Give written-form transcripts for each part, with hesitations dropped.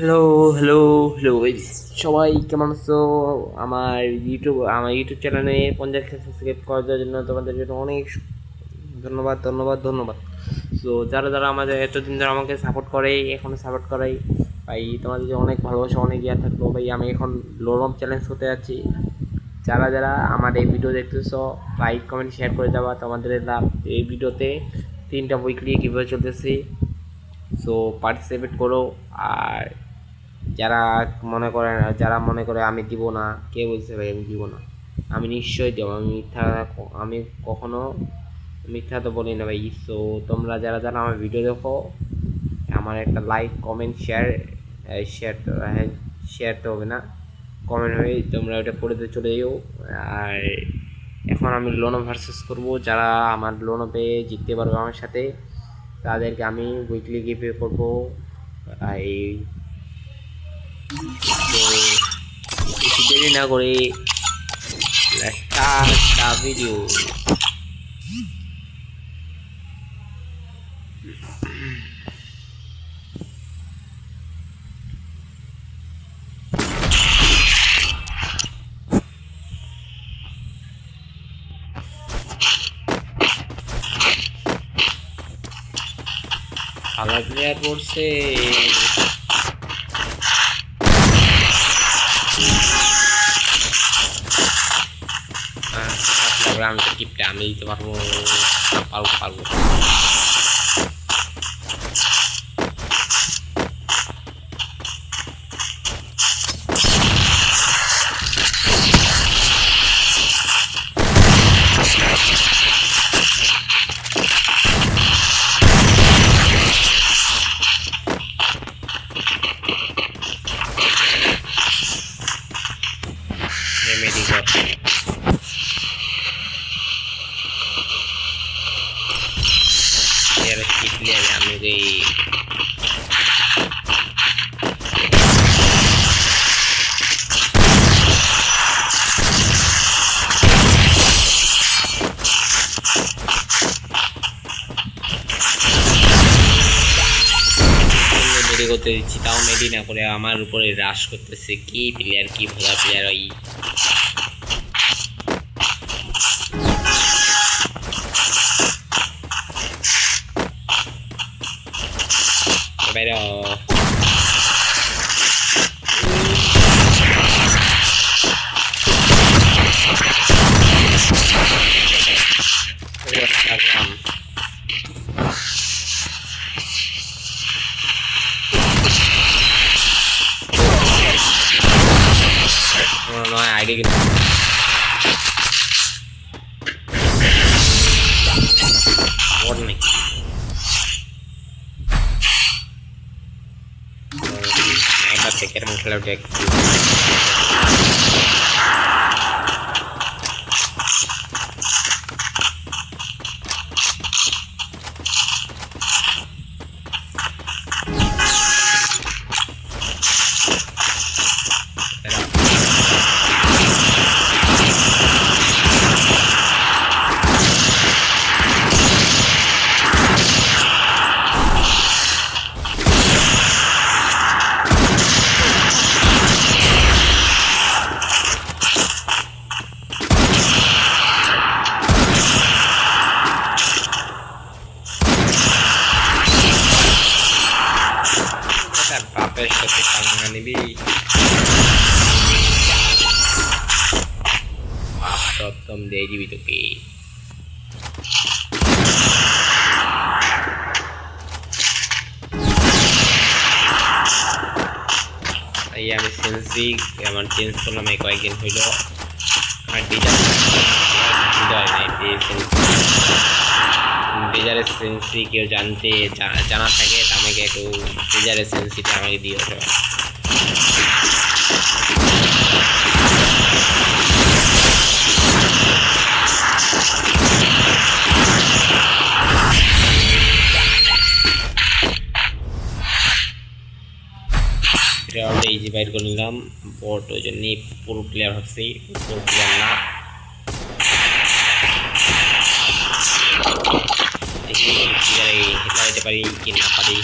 Hello, hello, hello guys, সবাই কেমন আছো? আমার ইউটিউব চ্যানেলে 50কে সাবস্ক্রাইব করার জন্য তোমাদের জন্য অনেক ধন্যবাদ, ধন্যবাদ, ধন্যবাদ। সো যারা যারা আমাদের এতদিন ধরে আমাকে সাপোর্ট করে, এখনো সাপোর্ট করাই ভাই, তোমাদের যে অনেক ভালোবাসা, অনেক ইয়া থাকলো ভাই। আমি এখন লোলম চ্যালেঞ্জ করতে যাচ্ছি। যারা যারা আমার এই ভিডিও দেখতেছো, লাইক কমেন্ট শেয়ার করে যাওয়া তোমাদের লাভ। এই ভিডিওতে 3টা উইকলি কীভাবে চলতেছি, সো পার্টিসিপেট করো। আর যারা মনে করে আমি দিব না, কে বলছে ভাই আমি দিব না? আমি নিশ্চয়ই দেবো। আমি কখনো মিথ্যা তো বলি না ভাই। সো তোমরা যারা যারা আমার ভিডিও দেখো, আমার একটা লাইক কমেন্ট শেয়ার, শেয়ার তো হ্যাঁ, শেয়ার তো হবে না, কমেন্ট হয়ে তোমরা ওটা করে দিয়ে চলে যাও। আর এখন আমি লোনো ভার্সেস করব। যারা আমার লোনো পেয়ে জিততে পারবে আমার সাথে, তাদেরকে আমি উইকলি গিফট করবো। এই তো বেশি দেরি না করে start the video. ভালো প্লেয়ার পড়ছে। আমি তো টিপটা আমি দিতে পারবো, পারবো পারবো। মেডিকট প্লেয়ার কি প্লেয়ার আমি এই মেডি করতে দিচ্ছি, তাও মেডি না করে আমার উপরে রাশ করতেছে। কি প্লেয়ার, কি ভোলা প্লেয়ার ওই। বাইরে নয় আইডি কিন্তু নেই। স্নাইপার থেকে এরকম খেলা উঠে বাপের সাথে পাঙ্গা নিবি। সপ্তম দিয়ে দিবি তোকে। এই আমি সেন্সি আমার চেঞ্জ করলাম এই কয়েকদিন হইল। আর ডিজারের সেন্সি কেউ জানা থাকে আমাকে একটু ডিজারের সেন্সিটা আমাকে দিও। ইজি বাইট করে নিলাম বট, ওই জন্যই পুরো প্লেয়ার ভাবছি, পুরো প্লেয়ার না। দেখি হিটলা হইতে পারি কি না পারি।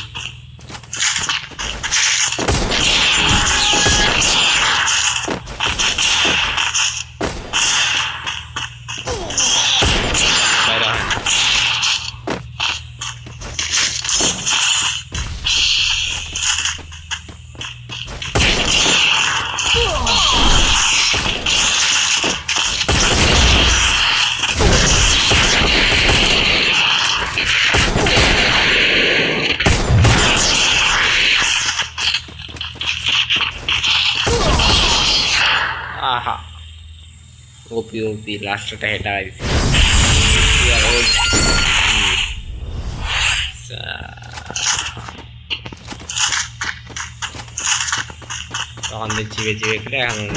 আহা ওপি ওপি লাস্টটা হেটা আইছে তখন চিবে চিবে খেলে এখন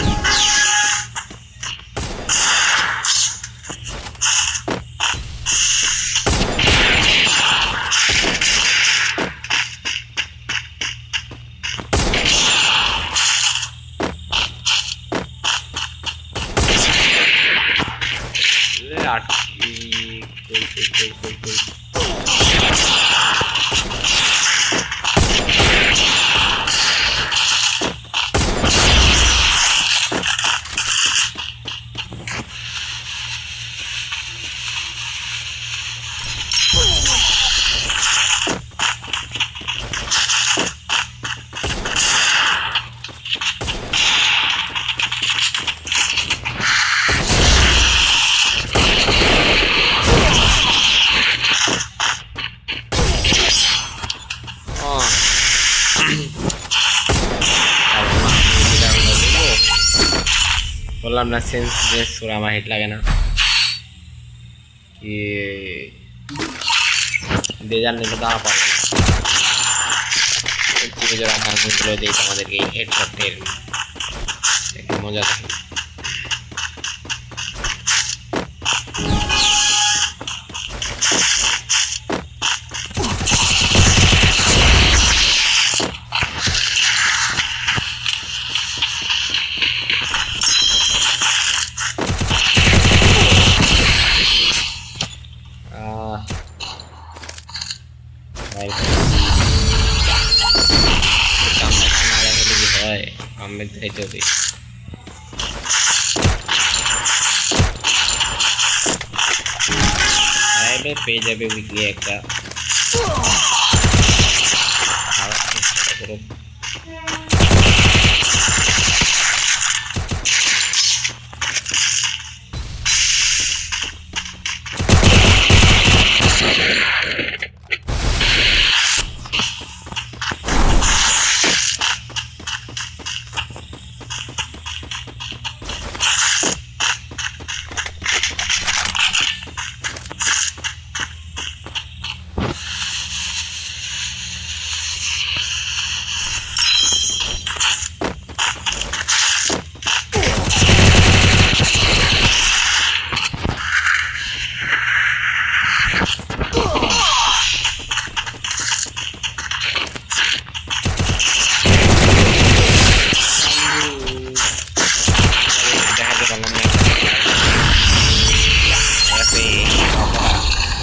বললাম না সেন্স ড্রেস করে আমার হিট লাগে না কি ডেজার নিলে দাঁড়া পারবে না যারা কাজগুলো দিই আমাদেরকে হেডশটের একটা মজা থাকে আমি খাইতে হবে আরে পেয়ে যাবে উইকলি একটা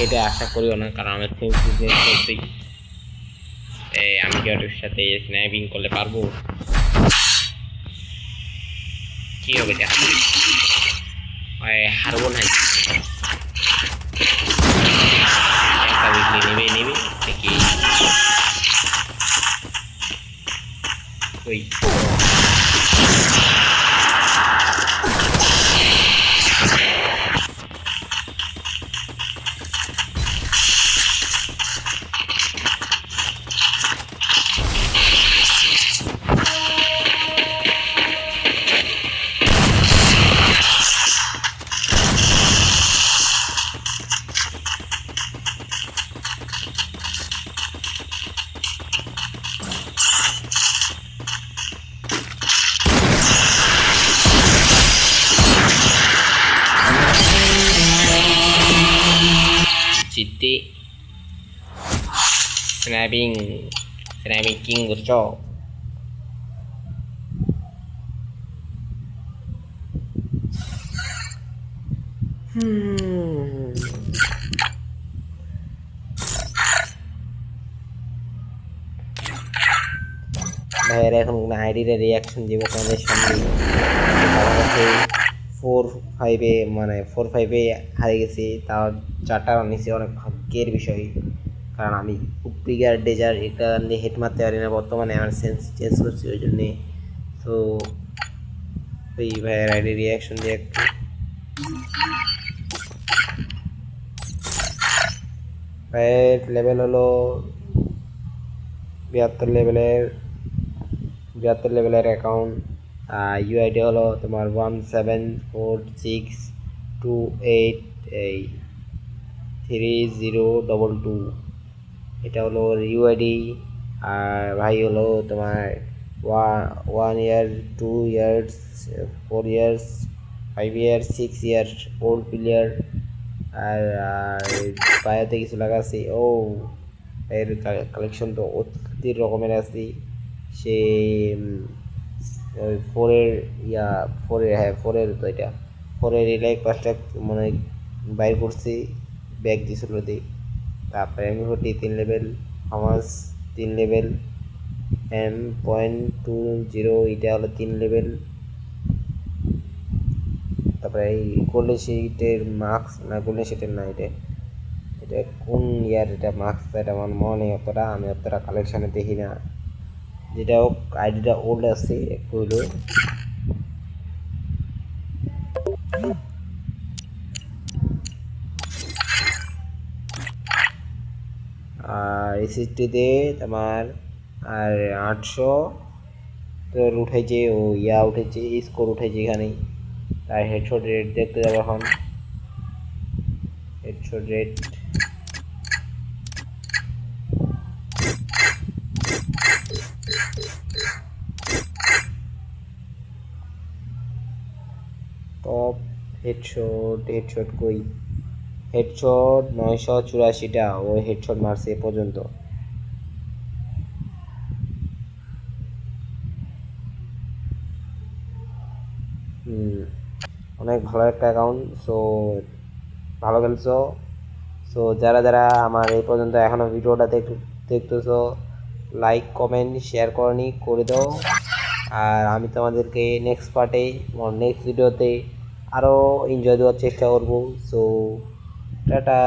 এটা আশা করিও না কারণ আমার সেন্সিটিভ আমি কি ওর সাথে স্ন্যাপিং করলে পারবো কি হবে দেখা হারবো না একটা উইকলি নেবে দেখি ওই City snapping king gusto ভাইয়ের এখন আইডির রিয়াকশন দিব তোমাদের সামনে 4-5 মানে 4-5 হারিয়ে গেছি তাও 4টা নিচে অনেক ভাগ্যের বিষয় কারণ আমি উপরিগার ডেজার এটা নিয়ে হেড মারতে পারি না বর্তমানে আমার সেন্স চেঞ্জ করছি ওই জন্যে তো ওই ভাইয়ের আইডি রিয়াকশন দিয়ে একটু ভাইয়ের লেভেল হলো 72 লেভেলের অ্যাকাউন্ট ইউআইডি হলো তোমার 17462830222, এটা হলো ইউআইডি। আর ভাই হলো তোমার 1 year 2 years 4 years 5 years 6 years old player. আর বায়োতে কিছু লাগা আছে। এর কালেকশন তো অতি রকমের আছে। সে ফোরের ফোরের তো এটা ফোরের এলাই পাঁচটা মানে বাইর করছি, ব্যাগ দিছিল দিই। তারপরে M40 3 level, Hamas 3 level, M.20 এটা হলো 3 লেভেল। তারপরে এই গোল্ডেন শিটের মাস্ক না, গোল্ডেন শিটের না, এটা এটা কোন ইয়ার এটা মাস্ক, এটা আমার মনে নেই অতটা, আমি অতটা কালেকশানে দেখি না। যেটা হোক আইডিটা ওল্ড আছে একটু হইলেও। আর এসএসডিতে তোমার আর 800 তোর উঠেছে, উঠেছে, স্কোর উঠেছে এখানেই। তার হেডশট রেট দেখতে যাবো এখন। হেডশট রেট টপ হেডশট কই, হেডশট 984টা ও হেডশট মারছে এ পর্যন্ত। অনেক ভালো একটা অ্যাকাউন্ট। সো ভালো খেলছো। সো যারা যারা আমার এই পর্যন্ত এখনও ভিডিওটা দেখতেছো, লাইক কমেন্ট শেয়ার করে দাও। আর আমি তোমাদেরকে নেক্সট পার্টে নেক্সট ভিডিওতে আরও এনজয় দেওয়ার চেষ্টা করবো। So tata.